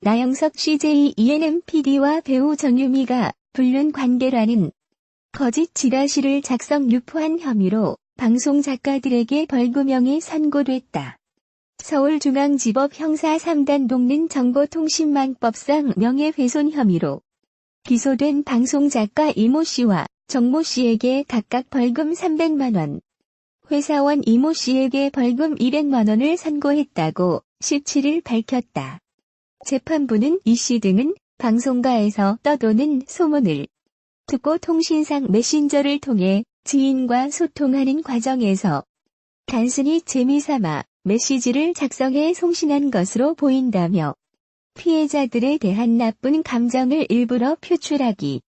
나영석 CJ ENM PD와 배우 정유미가 불륜 관계라는 거짓 지라시를 작성 유포한 혐의로 방송 작가들에게 벌금형이 선고됐다. 서울중앙지법 형사 3단 동는 정보통신망법상 명예훼손 혐의로 기소된 방송 작가 이모 씨와 정모 씨에게 각각 벌금 300만 원, 회사원 이모 씨에게 벌금 200만 원을 선고했다고 17일 밝혔다. 재판부는 이 씨 등은 방송가에서 떠도는 소문을 듣고 통신상 메신저를 통해 지인과 소통하는 과정에서 단순히 재미삼아 메시지를 작성해 송신한 것으로 보인다며 피해자들에 대한 나쁜 감정을 일부러 표출하기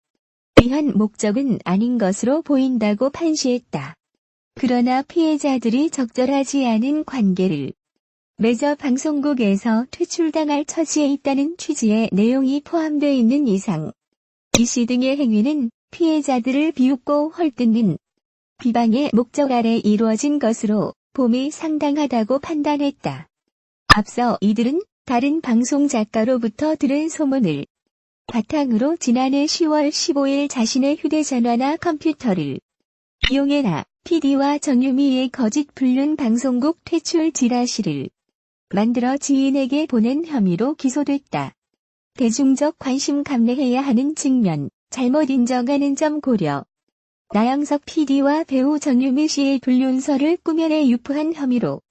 위한 목적은 아닌 것으로 보인다고 판시했다. 그러나 피해자들이 적절하지 않은 관계를 맺어 방송국에서 퇴출당할 처지에 있다는 취지의 내용이 포함되어 있는 이상 이 씨 등의 행위는 피해자들을 비웃고 헐뜯는 비방의 목적 아래 이루어진 것으로 봄이 상당하다고 판단했다. 앞서 이들은 다른 방송 작가로부터 들은 소문을 바탕으로 지난해 10월 15일 자신의 휴대전화나 컴퓨터를 이용해 나 PD와 정유미의 거짓 불륜 방송국 퇴출 지라시를 만들어 지인에게 보낸 혐의로 기소됐다. 대중적 관심 감내해야 하는 측면, 잘못 인정하는 점 고려. 나영석 PD와 배우 정유미 씨의 불륜설을 꾸며내 유포한 혐의로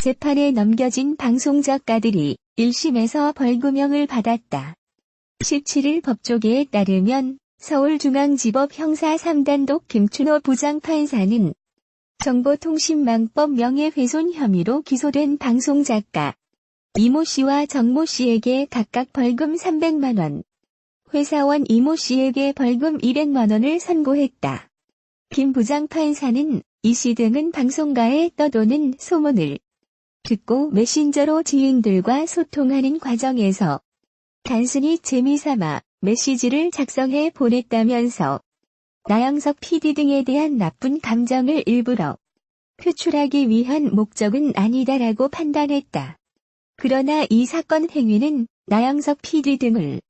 재판에 넘겨진 방송 작가들이 1심에서 벌금형을 받았다. 17일 법조계에 따르면 서울중앙지법 형사 3단독 김춘호 부장판사는 정보통신망법 명예훼손 혐의로 기소된 방송작가 이모 씨와 정모 씨에게 각각 벌금 300만 원, 회사원 이모 씨에게 벌금 200만 원을 선고했다. 김 부장판사는 이 씨 등은 방송가에 떠도는 소문을 듣고 메신저로 지인들과 소통하는 과정에서 단순히 재미삼아 메시지를 작성해 보냈다면서 나영석 PD 등에 대한 나쁜 감정을 일부러 표출하기 위한 목적은 아니다라고 판단했다. 그러나 이 사건 행위는 나영석 PD 등을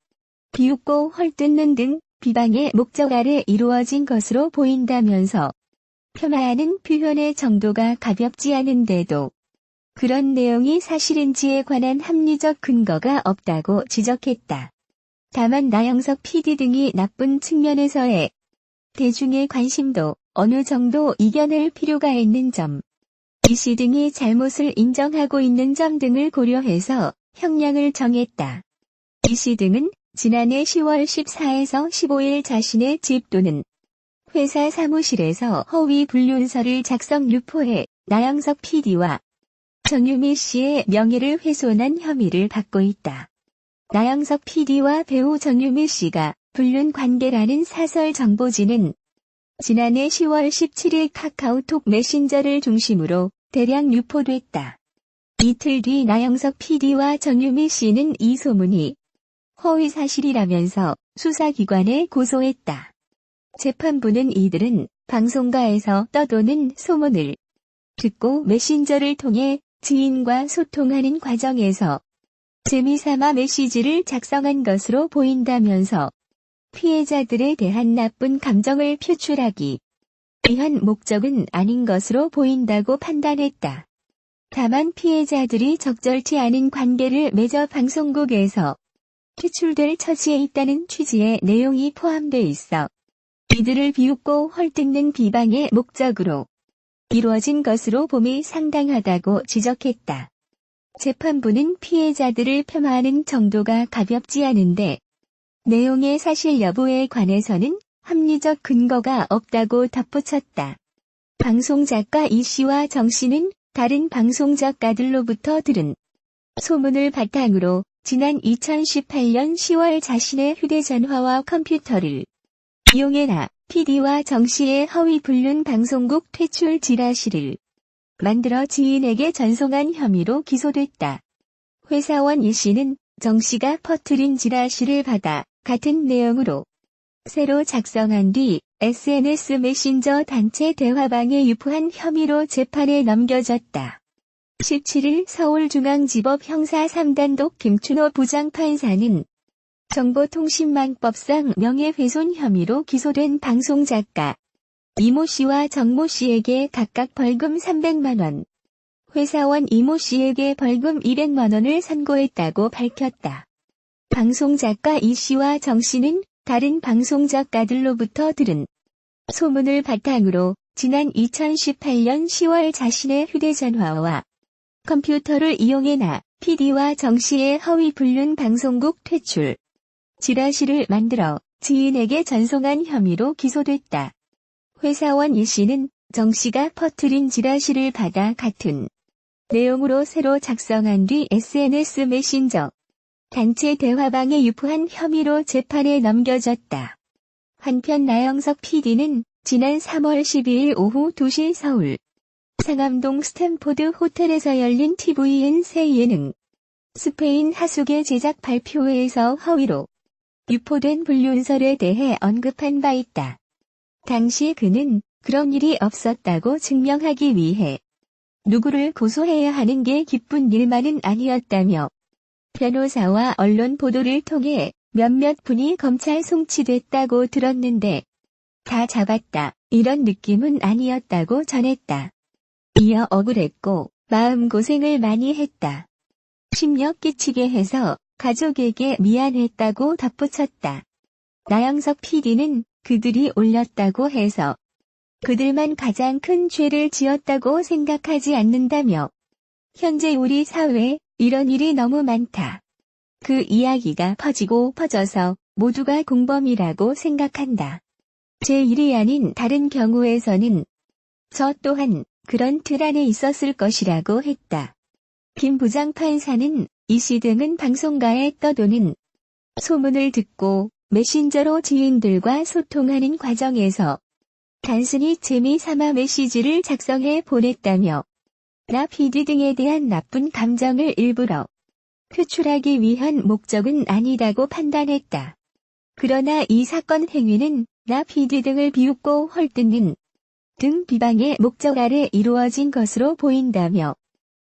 비웃고 헐뜯는 등 비방의 목적 아래 이루어진 것으로 보인다면서 폄하하는 표현의 정도가 가볍지 않은데도 그런 내용이 사실인지에 관한 합리적 근거가 없다고 지적했다. 다만 나영석 PD 등이 나쁜 측면에서의 대중의 관심도 어느 정도 이겨낼 필요가 있는 점, 이 씨 등이 잘못을 인정하고 있는 점 등을 고려해서 형량을 정했다. 이 씨 등은 지난해 10월 14에서 15일 자신의 집 또는 회사 사무실에서 허위 불륜서를 작성 유포해 나영석 PD와 정유미 씨의 명예를 훼손한 혐의를 받고 있다. 나영석 PD와 배우 정유미 씨가 불륜 관계라는 사설 정보지는 지난해 10월 17일 카카오톡 메신저를 중심으로 대량 유포됐다. 이틀 뒤 나영석 PD와 정유미 씨는 이 소문이 허위 사실이라면서 수사기관에 고소했다. 재판부는 이들은 방송가에서 떠도는 소문을 듣고 메신저를 통해 지인과 소통하는 과정에서 재미삼아 메시지를 작성한 것으로 보인다면서 피해자들에 대한 나쁜 감정을 표출하기 위한 목적은 아닌 것으로 보인다고 판단했다. 다만 피해자들이 적절치 않은 관계를 맺어 방송국에서 퇴출될 처지에 있다는 취지의 내용이 포함돼 있어 이들을 비웃고 헐뜯는 비방의 목적으로 이루어진 것으로 봄이 상당하다고 지적했다. 재판부는 피해자들을 폄하하는 정도가 가볍지 않은데 내용의 사실 여부에 관해서는 합리적 근거가 없다고 덧붙였다. 방송작가 이 씨와 정 씨는 다른 방송작가들로부터 들은 소문을 바탕으로 지난 2018년 10월 자신의 휴대전화와 컴퓨터를 이용해 나 PD와 정 씨의 허위 불륜 방송국 퇴출 지라시를 만들어 지인에게 전송한 혐의로 기소됐다. 회사원 이 씨는 정 씨가 퍼뜨린 지라시를 받아 같은 내용으로 새로 작성한 뒤 SNS 메신저 단체 대화방에 유포한 혐의로 재판에 넘겨졌다. 17일 서울중앙지법 형사 3단독 김춘호 부장판사는 정보통신망법상 명예훼손 혐의로 기소된 방송작가 이모 씨와 정모 씨에게 각각 벌금 300만 원, 회사원 이모 씨에게 벌금 200만 원을 선고했다고 밝혔다. 방송작가 이 씨와 정 씨는 다른 방송작가들로부터 들은 소문을 바탕으로 지난 2018년 10월 자신의 휴대전화와 컴퓨터를 이용해 나 PD와 정 씨의 허위 불륜 방송국 퇴출, 지라시를 만들어 지인에게 전송한 혐의로 기소됐다. 회사원 이 씨는 정 씨가 퍼뜨린 지라시를 받아 같은 내용으로 새로 작성한 뒤 SNS 메신저 단체 대화방에 유포한 혐의로 재판에 넘겨졌다. 한편 나영석 PD는 지난 3월 12일 오후 2시 서울 상암동 스탠포드 호텔에서 열린 TVN 새 예능 스페인 하숙의 제작 발표회에서 허위로 유포된 불륜설에 대해 언급한 바 있다. 당시 그는 그런 일이 없었다고 증명하기 위해 누구를 고소해야 하는 게 기쁜 일만은 아니었다며 변호사와 언론 보도를 통해 몇몇 분이 검찰 송치됐다고 들었는데 다 잡았다, 이런 느낌은 아니었다고 전했다. 이어 억울했고 마음고생을 많이 했다. 심려 끼치게 해서 가족에게 미안했다고 덧붙였다. 나영석 PD는 그들이 올렸다고 해서 그들만 가장 큰 죄를 지었다고 생각하지 않는다며 현재 우리 사회에 이런 일이 너무 많다. 그 이야기가 퍼지고 퍼져서 모두가 공범이라고 생각한다. 제 일이 아닌 다른 경우에서는 저 또한 그런 틀 안에 있었을 것이라고 했다. 김 부장판사는 이 씨 등은 방송가에 떠도는 소문을 듣고 메신저로 지인들과 소통하는 과정에서 단순히 재미삼아 메시지를 작성해 보냈다며 나 PD 등에 대한 나쁜 감정을 일부러 표출하기 위한 목적은 아니다고 판단했다. 그러나 이 사건 행위는 나 PD 등을 비웃고 헐뜯는 등 비방의 목적 아래 이루어진 것으로 보인다며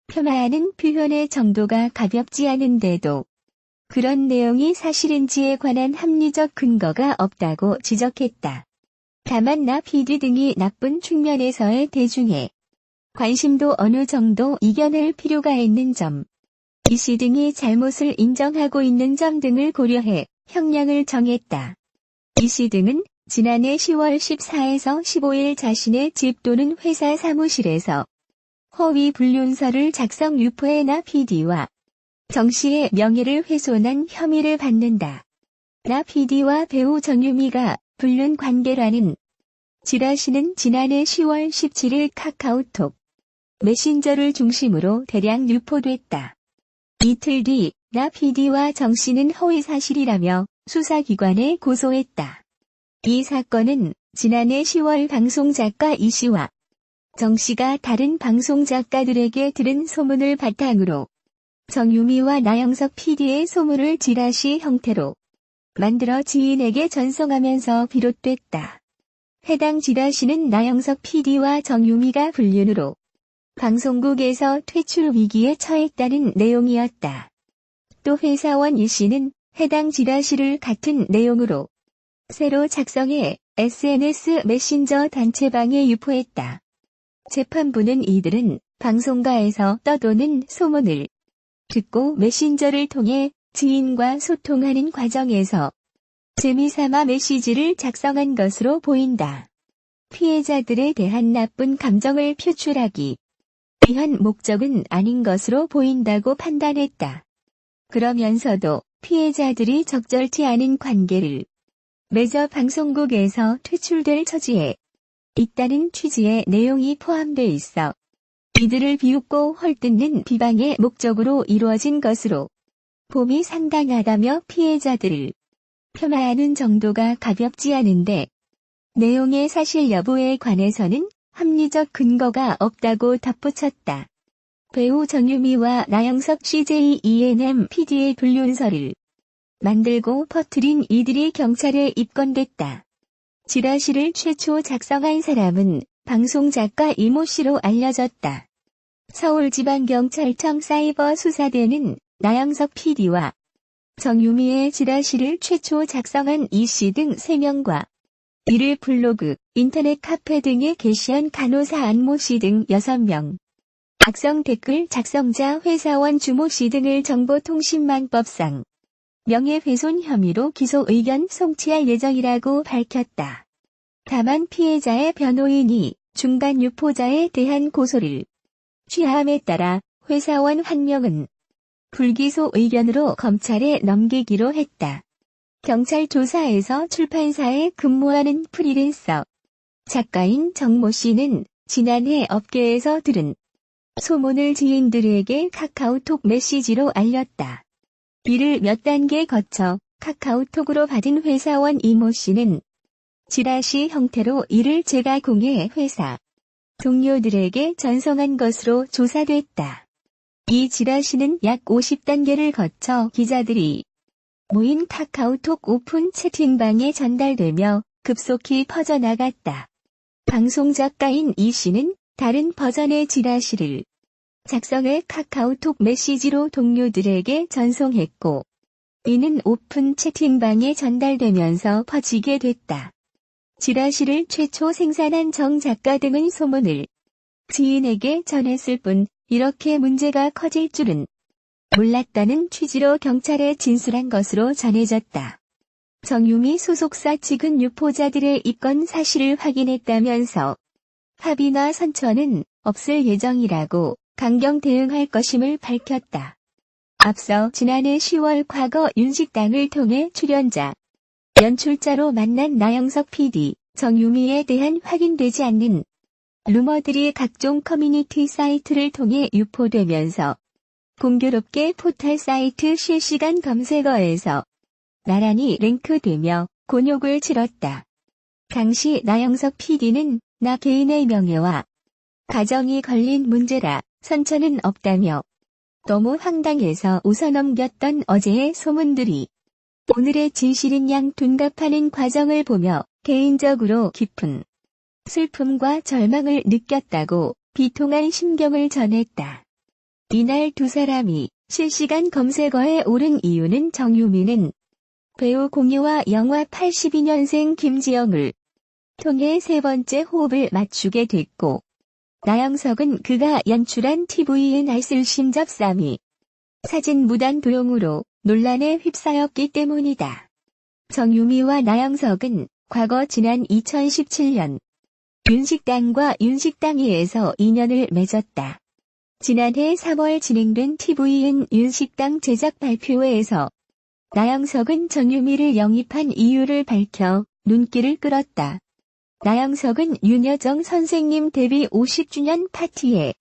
폄하하는 표현의 정도가 가볍지 않은데도 그런 내용이 사실인지에 관한 합리적 근거가 없다고 지적했다. 다만 나 PD 등이 나쁜 측면에서의 대중의 관심도 어느 정도 이겨낼 필요가 있는 점, 이 씨 등이 잘못을 인정하고 있는 점 등을 고려해 형량을 정했다. 이 씨 등은 지난해 10월 14에서 15일 자신의 집 또는 회사 사무실에서 허위 불륜서를 작성 유포해 나 PD와 정 씨의 명예를 훼손한 혐의를 받는다. 나 PD와 배우 정유미가 불륜 관계라는 지라시는 지난해 10월 17일 카카오톡 메신저를 중심으로 대량 유포됐다. 이틀 뒤 나 PD와 정 씨는 허위 사실이라며 수사기관에 고소했다. 이 사건은 지난해 10월 방송작가 이 씨와 정 씨가 다른 방송작가들에게 들은 소문을 바탕으로 정유미와 나영석 PD의 소문을 지라시 형태로 만들어 지인에게 전송하면서 비롯됐다. 해당 지라시는 나영석 PD와 정유미가 불륜으로 방송국에서 퇴출 위기에 처했다는 내용이었다. 또 회사원 이 씨는 해당 지라시를 같은 내용으로 새로 작성해 SNS 메신저 단체방에 유포했다. 재판부는 이들은 방송가에서 떠도는 소문을 듣고 메신저를 통해 지인과 소통하는 과정에서 재미삼아 메시지를 작성한 것으로 보인다. 피해자들에 대한 나쁜 감정을 표출하기 위한 목적은 아닌 것으로 보인다고 판단했다. 그러면서도 피해자들이 적절치 않은 관계를 맺어 방송국에서 퇴출될 처지에 있다는 취지의 내용이 포함돼 있어 이들을 비웃고 헐뜯는 비방의 목적으로 이루어진 것으로 봄이 상당하다며 피해자들을 폄하하는 정도가 가볍지 않은데 내용의 사실 여부에 관해서는 합리적 근거가 없다고 덧붙였다. 배우 정유미와 나영석 CJ ENM PD의 불륜설을 만들고 퍼뜨린 이들이 경찰에 입건됐다. 지라시를 최초 작성한 사람은 방송작가 이모 씨로 알려졌다. 서울지방경찰청 사이버수사대는 나영석 PD와 정유미의 지라시를 최초 작성한 이씨 등 3명과 이를 블로그, 인터넷 카페 등에 게시한 간호사 안모씨 등 6명, 악성 댓글 작성자 회사원 주모씨 등을 정보통신망법상 명예훼손 혐의로 기소 의견 송치할 예정이라고 밝혔다. 다만 피해자의 변호인이 중간 유포자에 대한 고소를 취하함에 따라 회사원 1명은 불기소 의견으로 검찰에 넘기기로 했다. 경찰 조사에서 출판사에 근무하는 프리랜서 작가인 정모 씨는 지난해 업계에서 들은 소문을 지인들에게 카카오톡 메시지로 알렸다. 이를 몇 단계 거쳐 카카오톡으로 받은 회사원 이모 씨는 지라시 형태로 이를 재가공해 회사 동료들에게 전송한 것으로 조사됐다. 이 지라시는 약 50단계를 거쳐 기자들이 모인 카카오톡 오픈 채팅방에 전달되며 급속히 퍼져나갔다. 방송작가인 이 씨는 다른 버전의 지라시를 작성해 카카오톡 메시지로 동료들에게 전송했고, 이는 오픈 채팅방에 전달되면서 퍼지게 됐다. 지라시를 최초 생산한 정 작가 등은 소문을 지인에게 전했을 뿐 이렇게 문제가 커질 줄은 몰랐다는 취지로 경찰에 진술한 것으로 전해졌다. 정유미 소속사 측은 유포자들의 입건 사실을 확인했다면서 합의나 선처는 없을 예정이라고 강경 대응할 것임을 밝혔다. 앞서 지난해 10월 과거 윤식당을 통해 출연자, 연출자로 만난 나영석 PD, 정유미에 대한 확인되지 않는 루머들이 각종 커뮤니티 사이트를 통해 유포되면서 공교롭게 포털 사이트 실시간 검색어에서 나란히 랭크되며 곤욕을 치렀다. 당시 나영석 PD는 나 개인의 명예와 가정이 걸린 문제라 선처는 없다며 너무 황당해서 웃어넘겼던 어제의 소문들이 오늘의 진실인 양 둔갑하는 과정을 보며 개인적으로 깊은 슬픔과 절망을 느꼈다고 비통한 심경을 전했다. 이날 두 사람이 실시간 검색어에 오른 이유는 정유미는 배우 공유와 영화 82년생 김지영을 통해 세 번째 호흡을 맞추게 됐고, 나영석은 그가 연출한 TVN 알쓸심 잡삼이 사진 무단 도용으로 논란에 휩싸였기 때문이다. 정유미와 나영석은 과거 지난 2017년 윤식당과 윤식당이에서 인연을 맺었다. 지난해 3월 진행된 TVN 윤식당 제작 발표회에서 나영석은 정유미를 영입한 이유를 밝혀 눈길을 끌었다. 나영석은 윤여정 선생님 데뷔 50주년 파티에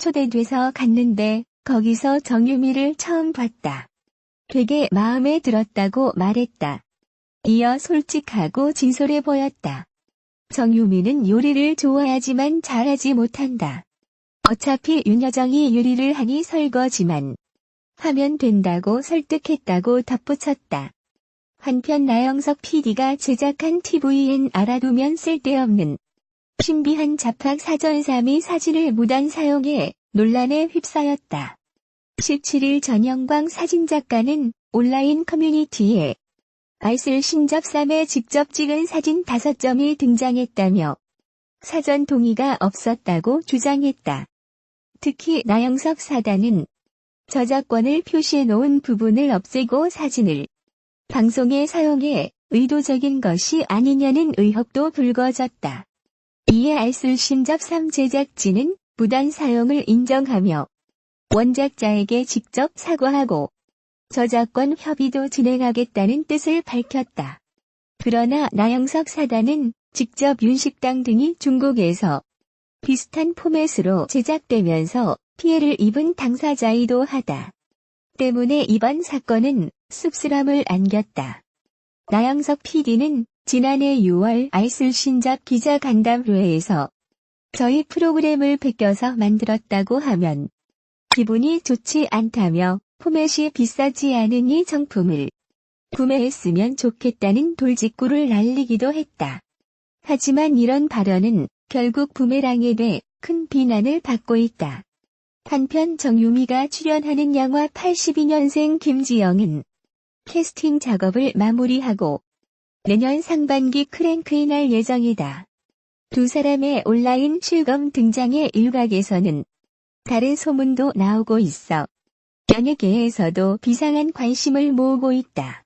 초대돼서 갔는데 거기서 정유미를 처음 봤다. 되게 마음에 들었다고 말했다. 이어 솔직하고 진솔해 보였다. 정유미는 요리를 좋아하지만 잘하지 못한다. 어차피 윤여정이 요리를 하니 설거지만 하면 된다고 설득했다고 덧붙였다. 한편 나영석 PD가 제작한 TVN 알아두면 쓸데없는 신비한 잡학 사전사 및 사진을 무단 사용해 논란에 휩싸였다. 17일 전영광 사진작가는 온라인 커뮤니티에 알쓸신잡삼에 직접 찍은 사진 5점이 등장했다며 사전 동의가 없었다고 주장했다. 특히 나영석 사단은 저작권을 표시해놓은 부분을 없애고 사진을 방송에 사용해 의도적인 것이 아니냐는 의혹도 불거졌다. 이에 알쓸신잡삼 제작진은 무단 사용을 인정하며 원작자에게 직접 사과하고 저작권 협의도 진행하겠다는 뜻을 밝혔다. 그러나 나영석 사단은 직접 윤식당 등이 중국에서 비슷한 포맷으로 제작되면서 피해를 입은 당사자이기도 하다. 때문에 이번 사건은 씁쓸함을 안겼다. 나영석 PD는 지난해 6월 알쓸신잡 기자간담회에서 저희 프로그램을 베껴서 만들었다고 하면 기분이 좋지 않다며 포맷이 비싸지 않은 이 정품을 구매했으면 좋겠다는 돌직구를 날리기도 했다. 하지만 이런 발언은 결국 부메랑에 돼 큰 비난을 받고 있다. 한편 정유미가 출연하는 영화 82년생 김지영은 캐스팅 작업을 마무리하고 내년 상반기 크랭크인할 예정이다. 두 사람의 온라인 실검 등장에 일각에서는 다른 소문도 나오고 있어 연예계에서도 비상한 관심을 모으고 있다.